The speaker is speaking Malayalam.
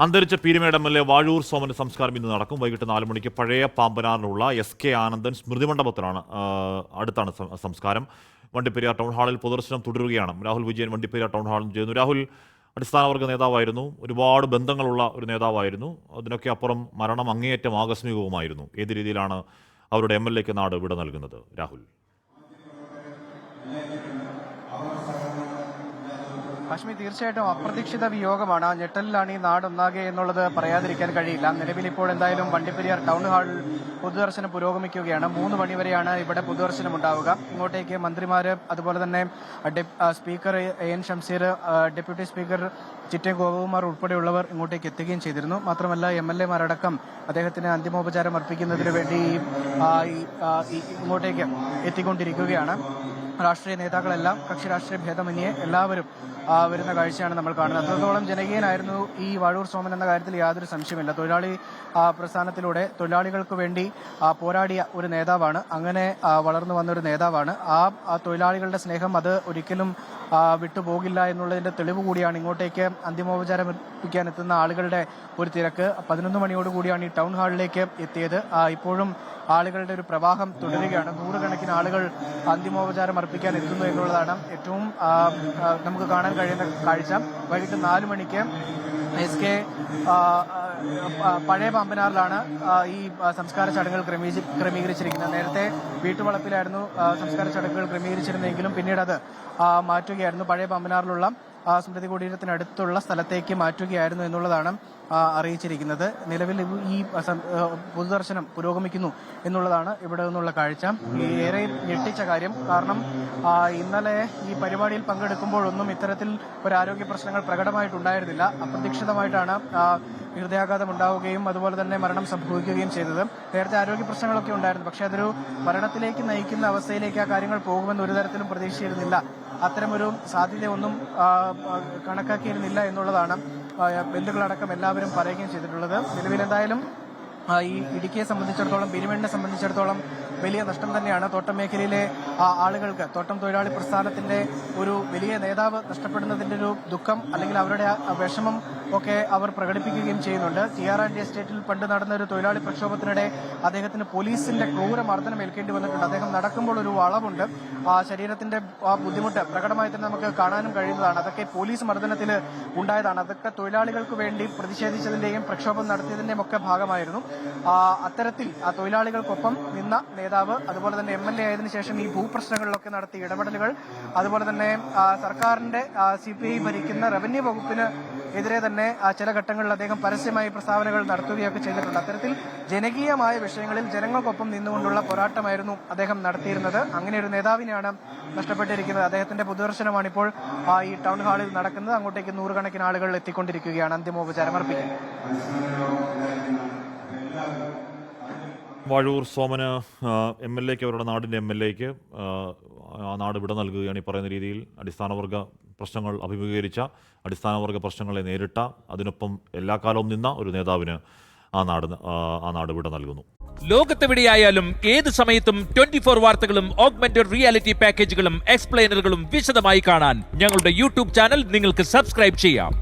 അന്തരിച്ച പീരുമേട് എം.എൽ.എ. വാഴൂർ സോമന്റെ സംസ്കാരം ഇന്ന് നടക്കും. വൈകിട്ട് 4 മണിക്ക് പഴയ പാമ്പനാറിലുള്ള എസ്.കെ. ആനന്ദൻ സ്മൃതി മണ്ഡപത്തിലാണ് അടുത്താണ് സംസ്കാരം. വണ്ടിപ്പെരിയാർ ടൗൺ ഹാളിൽ പൊതുദർശനം തുടരുകയാണ്. രാഹുൽ വിജയൻ വണ്ടിപ്പെരിയാർ ടൗൺ ഹാളിൽ ചെയ്യുന്നു. രാഹുൽ അടിസ്ഥാനവർഗ നേതാവായിരുന്നു, ഒരുപാട് ബന്ധങ്ങളുള്ള ഒരു നേതാവായിരുന്നു. അതിനൊക്കെ അപ്പുറം മരണം അങ്ങേയറ്റം ആകസ്മികവുമായിരുന്നു. ഏത് രീതിയിലാണ് അവരുടെ എം.എൽ.എക്ക് നാട് വിട നൽകുന്നത് രാഹുൽ? കാശ്മി തീർച്ചയായിട്ടും അപ്രതീക്ഷിത വിയോഗമാണ്. ഞെട്ടലിലാണ് ഈ നാടൊന്നാകെ എന്നുള്ളത് പറയാതിരിക്കാൻ കഴിയില്ല. നിലവിൽ ഇപ്പോൾ എന്തായാലും വണ്ടിപ്പെരിയാർ ടൗൺ ഹാളിൽ പൊതുദർശനം പുരോഗമിക്കുകയാണ്. 3 മണിവരെയാണ് ഇവിടെ പൊതുദർശനം ഉണ്ടാവുക. ഇങ്ങോട്ടേക്ക് മന്ത്രിമാര്, അതുപോലെ തന്നെ speaker N Shamseer, deputy speaker ചിറ്റേ ഗോപകുമാർ ഉൾപ്പെടെയുള്ളവർ ഇങ്ങോട്ടേക്ക് എത്തുകയും ചെയ്തിരുന്നു. മാത്രമല്ല എം.എൽ.എമാരടക്കം അദ്ദേഹത്തിന് അന്തിമോപചാരം അർപ്പിക്കുന്നതിന് വേണ്ടി ഇങ്ങോട്ടേക്ക് എത്തിക്കൊണ്ടിരിക്കുകയാണ്. രാഷ്ട്രീയ നേതാക്കളെല്ലാം കക്ഷി രാഷ്ട്രീയ ഭേദമന്യേ എല്ലാവരും വരുന്ന കാഴ്ചയാണ് നമ്മൾ കാണുന്നത്. അത്രത്തോളം ജനകീയനായിരുന്നു ഈ വാഴൂർ സോമൻ എന്ന കാര്യത്തിൽ യാതൊരു സംശയമില്ല. തൊഴിലാളി പ്രസ്ഥാനത്തിലൂടെ തൊഴിലാളികൾക്ക് വേണ്ടി പോരാടിയ ഒരു നേതാവാണ്. അങ്ങനെ വളർന്നു വന്നൊരു നേതാവാണ്. ആ തൊഴിലാളികളുടെ സ്നേഹം അത് ഒരിക്കലും വിട്ടുപോകില്ല എന്നുള്ളതിന്റെ തെളിവ് കൂടിയാണ് ഇങ്ങോട്ടേക്ക് അന്തിമോപചാരം അർപ്പിക്കാൻ എത്തുന്ന ആളുകളുടെ ഒരു തിരക്ക്. 11 മണിയോടുകൂടിയാണ് ഈ ടൗൺ ഹാളിലേക്ക് എത്തിയത്. ഇപ്പോഴും ആളുകളുടെ ഒരു പ്രവാഹം തുടരുകയാണ്. 100 കണക്കിന് ആളുകൾ അന്തിമോപചാരം അർപ്പിക്കാൻ എത്തുന്നു എന്നുള്ളതാണ് ഏറ്റവും നമുക്ക് കാണാൻ കഴിയുന്ന കാഴ്ച. വൈകിട്ട് 4 മണിക്ക് എസ്.കെ. പഴയ പാമ്പനാറിലാണ് ഈ സംസ്കാര ചടങ്ങുകൾ ക്രമീകരിച്ചിരിക്കുന്നത്. നേരത്തെ വീട്ടുവളപ്പിലായിരുന്നു സംസ്കാര ചടങ്ങുകൾ ക്രമീകരിച്ചിരുന്നെങ്കിലും പിന്നീട് അത് മാറ്റുകയായിരുന്നു. പഴയ പാമ്പനാറിലുള്ള സ്മൃതി കുടീരത്തിനടുത്തുള്ള സ്ഥലത്തേക്ക് മാറ്റുകയായിരുന്നു എന്നുള്ളതാണ് അറിയിച്ചിരിക്കുന്നത്. നിലവിൽ ഈ പൊതുദർശനം പുരോഗമിക്കുന്നു എന്നുള്ളതാണ് ഇവിടെ നിന്നുള്ള കാഴ്ച. ഏറെ ഞെട്ടിച്ച കാര്യം, കാരണം ഇന്നലെ ഈ പരിപാടിയിൽ പങ്കെടുക്കുമ്പോഴൊന്നും ഇത്തരത്തിൽ ഒരു ആരോഗ്യ പ്രശ്നങ്ങൾ പ്രകടമായിട്ടുണ്ടായിരുന്നില്ല. അപ്രതീക്ഷിതമായിട്ടാണ് ഹൃദയാഘാതം ഉണ്ടാവുകയും അതുപോലെ തന്നെ മരണം സംഭവിക്കുകയും ചെയ്തത്. നേരത്തെ ആരോഗ്യ പ്രശ്നങ്ങളൊക്കെ ഉണ്ടായിരുന്നു, പക്ഷെ അതൊരു മരണത്തിലേക്ക് നയിക്കുന്ന അവസ്ഥയിലേക്ക് ആ കാര്യങ്ങൾ പോകുമെന്ന് ഒരു തരത്തിലും പ്രതീക്ഷിച്ചിരുന്നില്ല. അത്തരമൊരു സാധ്യതയൊന്നും കണക്കാക്കിയിരുന്നില്ല എന്നുള്ളതാണ് ബന്ധുക്കളടക്കം എല്ലാവരും പറയുകയും ചെയ്തിട്ടുള്ളത്. നിലവിൽ എന്തായാലും ഈ ഇടുക്കിയെ സംബന്ധിച്ചിടത്തോളം, പീരുമേടിനെ സംബന്ധിച്ചിടത്തോളം വലിയ നഷ്ടം തന്നെയാണ്. തോട്ടം മേഖലയിലെ ആളുകൾക്ക്, തോട്ടം തൊഴിലാളി പ്രസ്ഥാനത്തിന്റെ ഒരു വലിയ നേതാവ് നഷ്ടപ്പെടുന്നതിന്റെ ഒരു ദുഃഖം അല്ലെങ്കിൽ അവരുടെ വിഷമം ഒക്കെ അവർ പ്രകടിപ്പിക്കുകയും ചെയ്യുന്നുണ്ട്. TR&D എസ്റ്റേറ്റിൽ പണ്ട് നടന്ന ഒരു തൊഴിലാളി പ്രക്ഷോഭത്തിനിടെ അദ്ദേഹത്തിന് പോലീസിന്റെ ക്രൂരമർദ്ദനം ഏൽക്കേണ്ടി വന്നിട്ടുണ്ട്. അദ്ദേഹം നടക്കുമ്പോൾ ഒരു വളവുണ്ട്, ശരീരത്തിന്റെ ബുദ്ധിമുട്ട് പ്രകടമായി തന്നെ നമുക്ക് കാണാനും കഴിയുന്നതാണ്. അതൊക്കെ പോലീസ് മർദ്ദനത്തിൽ ഉണ്ടായതാണ്. അതൊക്കെ തൊഴിലാളികൾക്ക് വേണ്ടി പ്രതിഷേധിച്ചതിന്റെയും പ്രക്ഷോഭം നടത്തിയതിന്റെയും ഒക്കെ ഭാഗമായിരുന്നു. അത്തരത്തിൽ ആ തൊഴിലാളികൾക്കൊപ്പം നിന്ന നേതാവ്, അതുപോലെ തന്നെ MLA ആയതിനു ശേഷം ഈ ഭൂപ്രശ്നങ്ങളിലൊക്കെ നടത്തിയ ഇടപെടലുകൾ, അതുപോലെ തന്നെ സർക്കാരിന്റെ CPI ഭരിക്കുന്ന റവന്യൂ വകുപ്പിന് എതിരെ തന്നെ ചില ഘട്ടങ്ങളിൽ അദ്ദേഹം പരസ്യമായി പ്രസ്താവനകൾ നടത്തുകയൊക്കെ ചെയ്തിട്ടുണ്ട്. അത്തരത്തിൽ ജനകീയമായ വിഷയങ്ങളിൽ ജനങ്ങൾക്കൊപ്പം നിന്നുകൊണ്ടുള്ള പോരാട്ടമായിരുന്നു അദ്ദേഹം നടത്തിയിരുന്നത്. അങ്ങനെ ഒരു നേതാവിനെയാണ് നഷ്ടപ്പെട്ടിരിക്കുന്നത്. അദ്ദേഹത്തിന്റെ പൊതുദർശനമാണ് ഇപ്പോൾ ഈ ടൗൺ ഹാളിൽ നടക്കുന്നത്. അങ്ങോട്ടേക്ക് 100 കണക്കിന് ആളുകൾ എത്തിക്കൊണ്ടിരിക്കുകയാണ് അന്തിമോപചാരം അർപ്പിക്കാൻ. വാഴൂർ സോമന് MLA-ക്ക്, അവരുടെ നാടിൻ്റെ MLA-ക്ക് ആ നാട് വിട നൽകുകയാണ്. ഈ പറയുന്ന രീതിയിൽ അടിസ്ഥാനവർഗ പ്രശ്നങ്ങൾ അഭിമുഖീകരിച്ച, അടിസ്ഥാനവർഗ പ്രശ്നങ്ങളെ നേരിട്ട, അതിനൊപ്പം എല്ലാ കാലവും നിന്ന ഒരു നേതാവിന് ആ നാട് വിട നൽകുന്നു. ലോകത്തെവിടെയായാലും ഏത് സമയത്തും 24 വാർത്തകളും ഓഗ്മെന്റഡ് റിയാലിറ്റി പാക്കേജുകളും എക്സ്പ്ലെയിനറുകളും വിശദമായി കാണാൻ ഞങ്ങളുടെ YouTube ചാനൽ നിങ്ങൾക്ക് സബ്സ്ക്രൈബ് ചെയ്യാം.